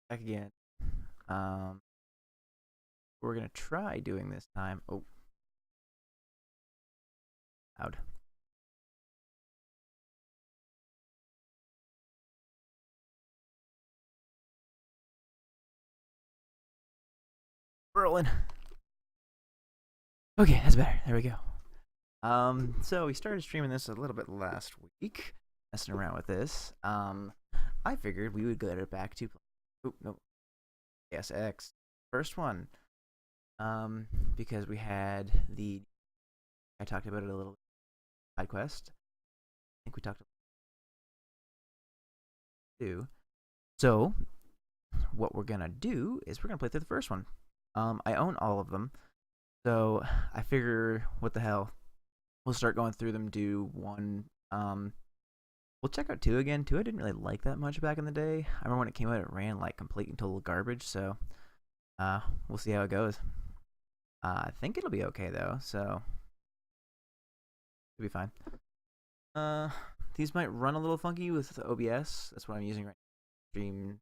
back again. We're gonna try doing this time. Oh, loud. Rolling. Okay, that's better. There we go. So we started streaming this a little bit last week, messing around with this. I figured we would get it back to. Oh no, SX first one. Because we had I talked about it a little. Side quest. I think we talked about it too. So what we're gonna do is we're gonna play through the first one. I own all of them, so I figure what the hell. We'll start going through them. Do one. We'll check out 2 again. 2 I didn't really like that much back in the day. I remember when it came out, it ran like complete and total garbage. So, we'll see how it goes. I think it'll be okay though. So, it'll be fine. These might run a little funky with OBS. That's what I'm using right now. Stream.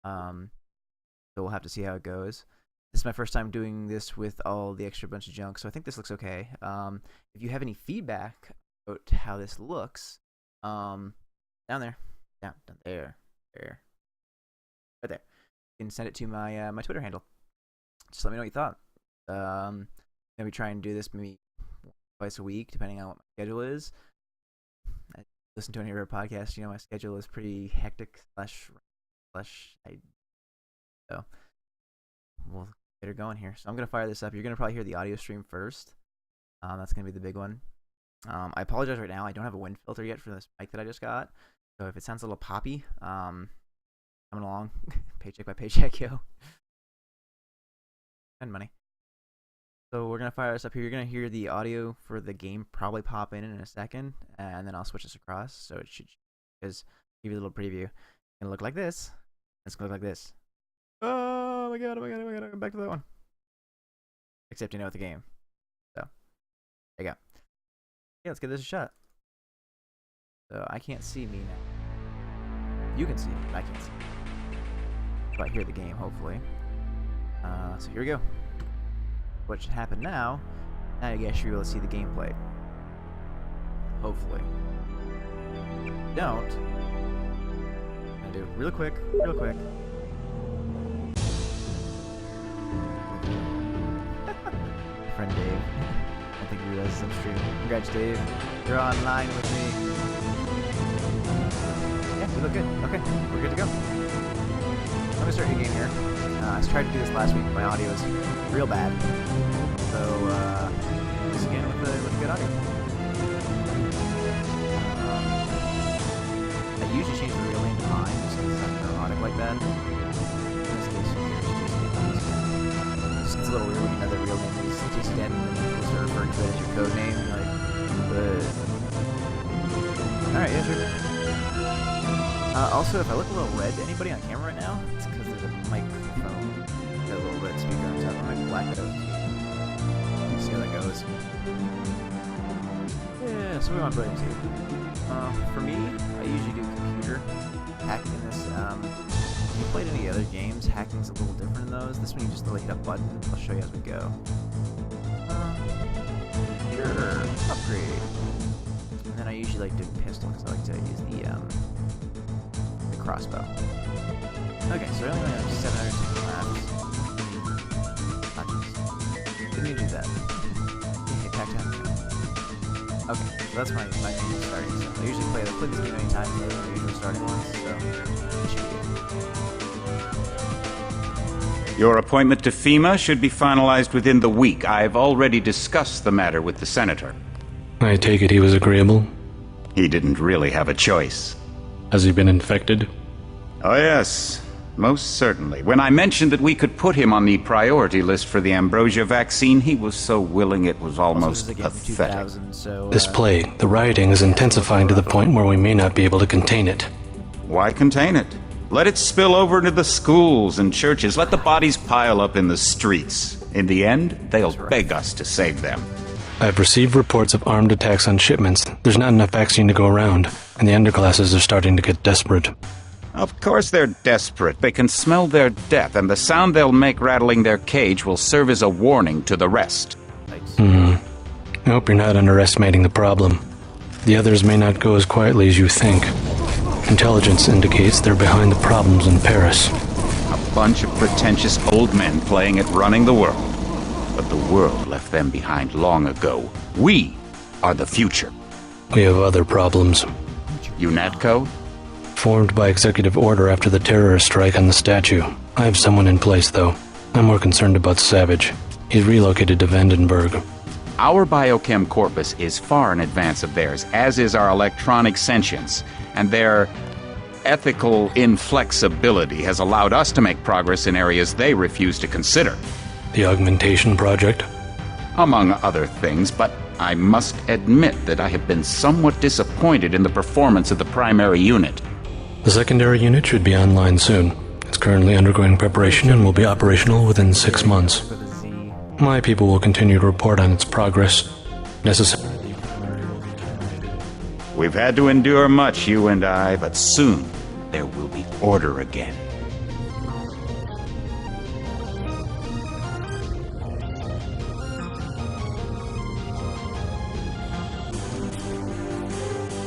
So we'll have to see how it goes. This is my first time doing this with all the extra bunch of junk, so I think this looks okay. If you have any feedback about how this looks, down there, down there, right there, you can send it to my my Twitter handle. Just let me know what you thought. Maybe try and do this maybe twice a week, depending on what my schedule is. I listen to any of our podcasts, my schedule is pretty hectic slash so we'll get her going here. So I'm gonna fire this up. You're gonna probably hear the audio stream first. That's gonna be the big one. I apologize right now. I don't have a wind filter yet for this mic that I just got. So if it sounds a little poppy, coming along, paycheck by paycheck, yo. And money. So we're gonna fire this up here. You're gonna hear the audio for the game probably pop in a second, and then I'll switch this across. So it should just give you a little preview. It's gonna look like this. It's gonna look like this. Oh my god, come back to that one. Except with the game. So, there you go. Yeah, let's give this a shot. So, I can't see me now. You can see me, but I can't see me. But I hear the game, hopefully. So here we go. What should happen now, I guess you're able to see the gameplay. Hopefully. Don't. I'm gonna do real quick. Friend Dave. I think he realizes I'm streaming. Congrats, Dave. You're online with me. Yeah, we look good. Okay, we're good to go. I'm gonna start your game here. I tried to do this last week, but my audio is real bad. So, this again with good audio. I usually change the real name to mine just because it's neurotic like that. In this case, it's a little weird when you know the real name is just dead and you start referring to it as your code name. Alright, yeah, sure. Also, if I look a little red to anybody on camera right now, it's because there's a microphone with a little red speaker on top. I might black it out. See how that goes. Yeah, so we want Brilliant 2. For me, I usually do computer hacking in this. If you played any other games, hacking's a little different in those. This one you just hit a button. I'll show you as we go. Sure, upgrade. And then I usually like doing pistol because I like to use the crossbow. Okay, so I only have 760 laps. Didn't need to do that. Okay, back down. Okay, so that's my main starting stuff. I usually play this game many times, so the usual starting ones, so it should be good. Your appointment to FEMA should be finalized within the week. I've already discussed the matter with the senator. I take it he was agreeable? He didn't really have a choice. Has he been infected? Oh yes, most certainly. When I mentioned that we could put him on the priority list for the ambrosia vaccine, he was so willing it was almost pathetic. This plague, the rioting is intensifying to the point where we may not be able to contain it. Why contain it? Let it spill over into the schools and churches. Let the bodies pile up in the streets. In the end, they'll beg us to save them. I've received reports of armed attacks on shipments. There's not enough vaccine to go around, and the underclasses are starting to get desperate. Of course they're desperate. They can smell their death, and the sound they'll make rattling their cage will serve as a warning to the rest. I hope you're not underestimating the problem. The others may not go as quietly as you think. Intelligence indicates they're behind the problems in Paris. A bunch of pretentious old men playing at running the world. But the world left them behind long ago. We are the future. We have other problems. UNATCO? Formed by executive order after the terrorist strike on the statue. I have someone in place, though. I'm more concerned about Savage. He's relocated to Vandenberg. Our biochem corpus is far in advance of theirs, as is our electronic sentience, and their ethical inflexibility has allowed us to make progress in areas they refuse to consider. The augmentation project? Among other things, but I must admit that I have been somewhat disappointed in the performance of the primary unit. The secondary unit should be online soon. It's currently undergoing preparation and will be operational within 6 months. My people will continue to report on its progress. Necessary. We've had to endure much, you and I, but soon there will be order again.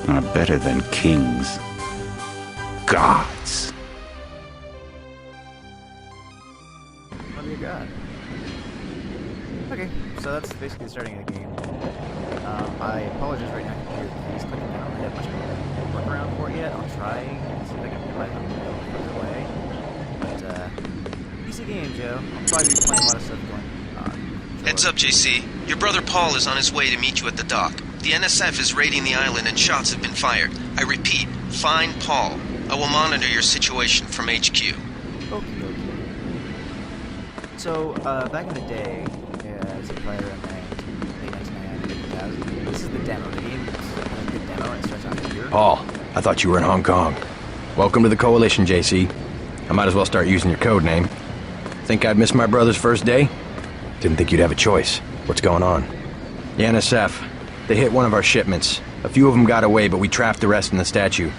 Are better than kings. Gods. What do you got? Okay, so that's basically starting the game. I apologize right now if he's clicking down. I don't have much of a look around for it yet. I'll try and see if I can minimize them a little further away. But, PC game, Joe. I'll probably be playing a lot of stuff going on. Heads up, JC. Your brother Paul is on his way to meet you at the dock. The NSF is raiding the island and shots have been fired. I repeat, find Paul. I will monitor your situation from HQ. Okay. So, back in the day, as a player in the late 1990s, this is the demo. The game is a good demo, and it starts out here. Paul, I thought you were in Hong Kong. Welcome to the Coalition, JC. I might as well start using your code name. Think I'd miss my brother's first day? Didn't think you'd have a choice. What's going on? The NSF. They hit one of our shipments. A few of them got away, but we trapped the rest in the statue.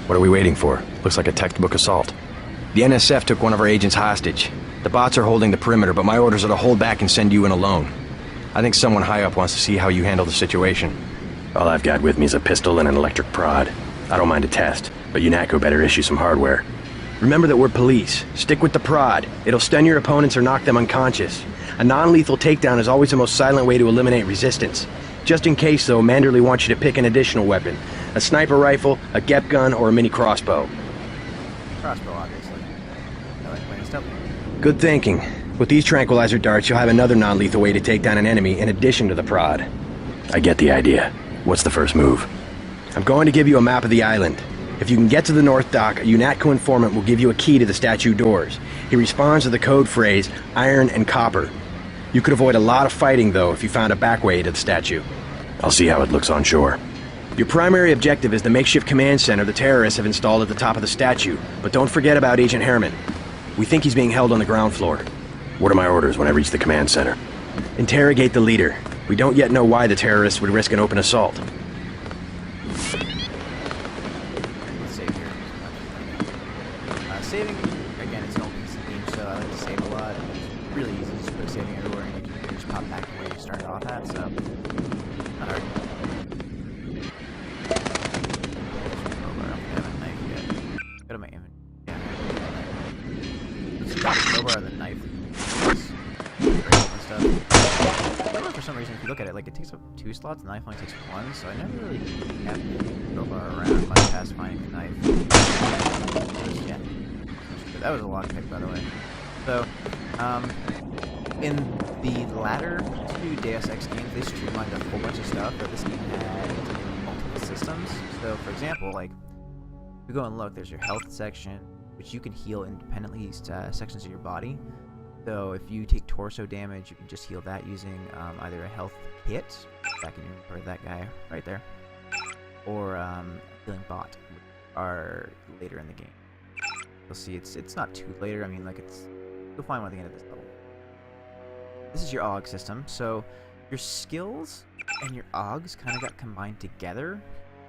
What are we waiting for? Looks like a textbook assault. The NSF took one of our agents hostage. The bots are holding the perimeter, but my orders are to hold back and send you in alone. I think someone high up wants to see how you handle the situation. All I've got with me is a pistol and an electric prod. I don't mind a test, but UNATCO better issue some hardware. Remember that we're police. Stick with the prod. It'll stun your opponents or knock them unconscious. A non-lethal takedown is always the most silent way to eliminate resistance. Just in case, though, Manderley wants you to pick an additional weapon. A sniper rifle, a GEP gun, or a mini crossbow. Crossbow, obviously. I like playing stealth. Good thinking. With these tranquilizer darts, you'll have another non-lethal way to take down an enemy in addition to the prod. I get the idea. What's the first move? I'm going to give you a map of the island. If you can get to the North Dock, a UNATCO informant will give you a key to the statue doors. He responds to the code phrase, iron and copper. You could avoid a lot of fighting, though, if you found a back way to the statue. I'll see how it looks on shore. Your primary objective is the makeshift command center the terrorists have installed at the top of the statue, but don't forget about Agent Herman. We think he's being held on the ground floor. What are my orders when I reach the command center? Interrogate the leader. We don't yet know why the terrorists would risk an open assault. Let's save here. Saving, again, it's an old piece of game, so I like to save a lot. It's really easy to just put saving everywhere, and you can just pop back to where you started off at, so not hard. Go to my inventory. Yeah. Let's got the crowbar or the knife. Stuff. For some reason, if you look at it, like it takes up 2 slots, the knife only takes 1, so I never really have the crowbar around much past finding the knife. Yeah. That was a long pick, by the way. So, in the latter 2 Deus Ex games, they streamlined a whole bunch of stuff that this game had in multiple systems. So, for example, like, if you go and look, there's your health section, which you can heal independently sections of your body. So if you take torso damage, you can just heal that using either a health kit, back in your inventory, that guy right there, or healing bot, which are later in the game. You'll see it's not too later. I mean, like you'll find one at the end of this level. This is your AUG system. So your skills and your AUGs kind of got combined together,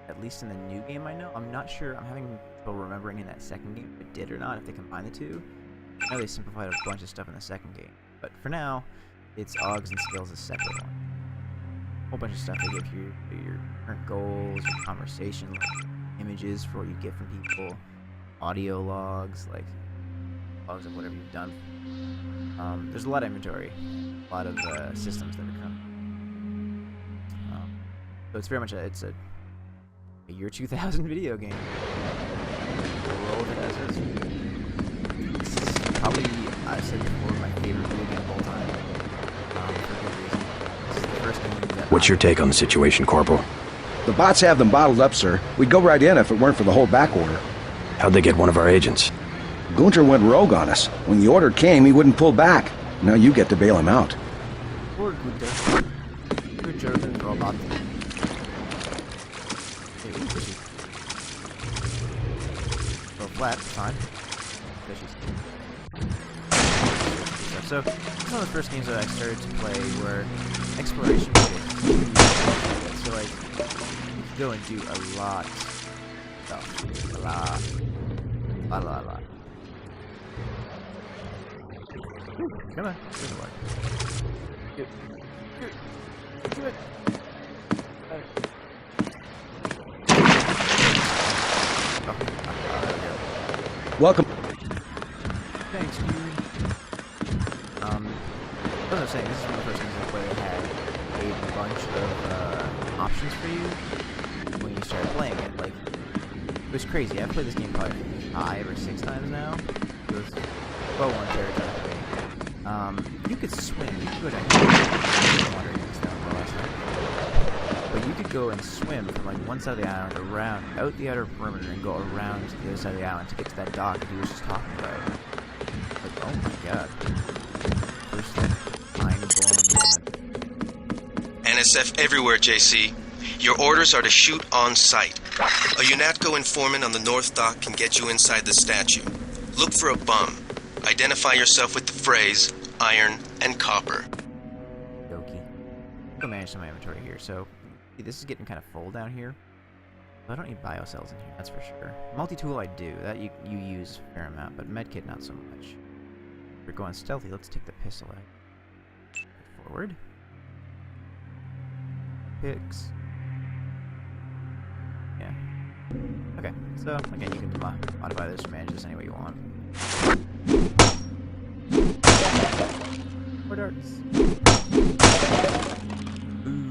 at least in the new game I know. I'm not sure, I'm having trouble remembering in that second game if it did or not, if they combined the two. I know they simplified a bunch of stuff in the second game, but for now, it's AUGs and skills a separate one. A whole bunch of stuff they give you, your current goals, your conversation, like images for what you get from people, audio logs, like logs of whatever you've done. There's a lot of inventory, a lot of systems that are coming. So it's very much it's a year 2000 video game. We'll roll with it as is. This is probably, I've said before, my favorite video game of all time. For good reason. This is the first game that What's your take on the situation, Corporal? The bots have them bottled up, sir. We'd go right in if it weren't for the whole back order. How'd they get one of our agents? Gunter went rogue on us. When the order came, he wouldn't pull back. Now you get to bail him out. Poor Gunther. Good German robot. Hey, ooh, fishy. Go flat, fine. Fishies. So, this is one of the first games that I started to play where exploration was huge. So, like, you can go and do a lot of stuff. A lot. Come on. Good work. Good. Good. Welcome. Thanks, dude. As I was saying, this is one of the first games I played that had a bunch of options for you when you started playing it. Like, it was crazy. I've played this game probably 5 or 6 times now. It was well-worn territory for me. You could swim. You could go down here. But you could go and swim from like one side of the island around, out the outer perimeter, and go around to the other side of the island to get to that dock that he was just talking about. Like, oh my god. First mind-blowing moment. NSF everywhere, JC. Your orders are to shoot on sight. A UNATCO informant on the North Dock can get you inside the statue. Look for a bum. Identify yourself with the phrase, iron and copper. Dokie. Go manage some of my inventory here. So, see, this is getting kind of full down here. I don't need biocells in here, that's for sure. Multi-tool I do. That you use a fair amount, but medkit not so much. If we're going stealthy, let's take the pistol out. Forward. Picks. Yeah. Okay, so again, you can modify this or manage this any way you want. More darts. Ooh.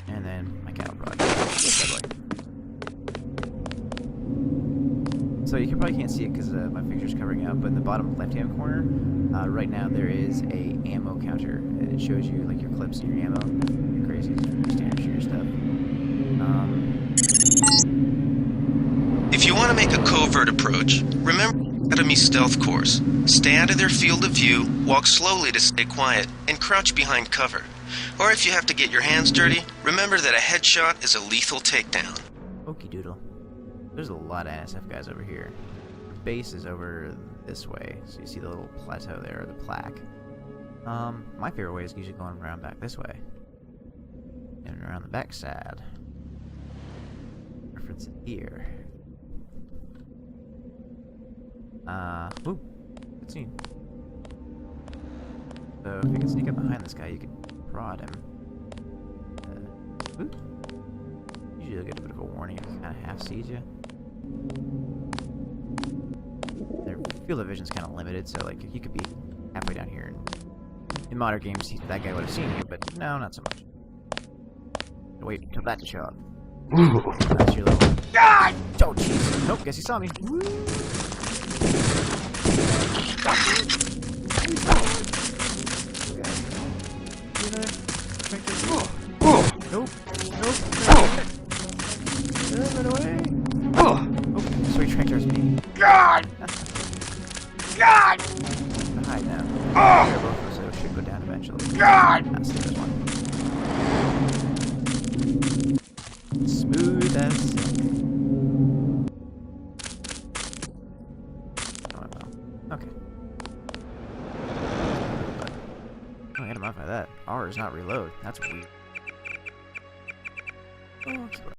And then my cattle prod. So you probably can't see it because my picture's covering up, but in the bottom left-hand corner, right now there is a ammo counter. And it shows you like your clips and your ammo. You're crazy, standard shooter stuff. If you want to make a covert approach, remember the Academy stealth course. Stay out of their field of view, walk slowly to stay quiet, and crouch behind cover. Or if you have to get your hands dirty, remember that a headshot is a lethal takedown. Okie doodle. There's a lot of NSF guys over here. The base is over this way, so you see the little plateau there, or the plaque. My favorite way is usually going around back this way. And around the back side. Reference it here. Ooh, good scene. So if you can sneak up behind this guy, you can prod him. Ooh. Usually you'll get a bit of a warning if he kind of half-sees you. Their field of vision's kind of limited, so like you could be halfway down here. And in modern games, that guy would have seen you, but no, not so much. Wait until that to show up. That's your little... God! Oh, jeez. Nope, guess he saw me. Woo! Nope. Run away. Oh, so he trackers me. God! God! Hide now. So it should go down eventually. God! That's the first one. Smooth as silk. Oh, well. Okay. Oh, I gotta modify that. R is not not reload. That's weird. Oh, keep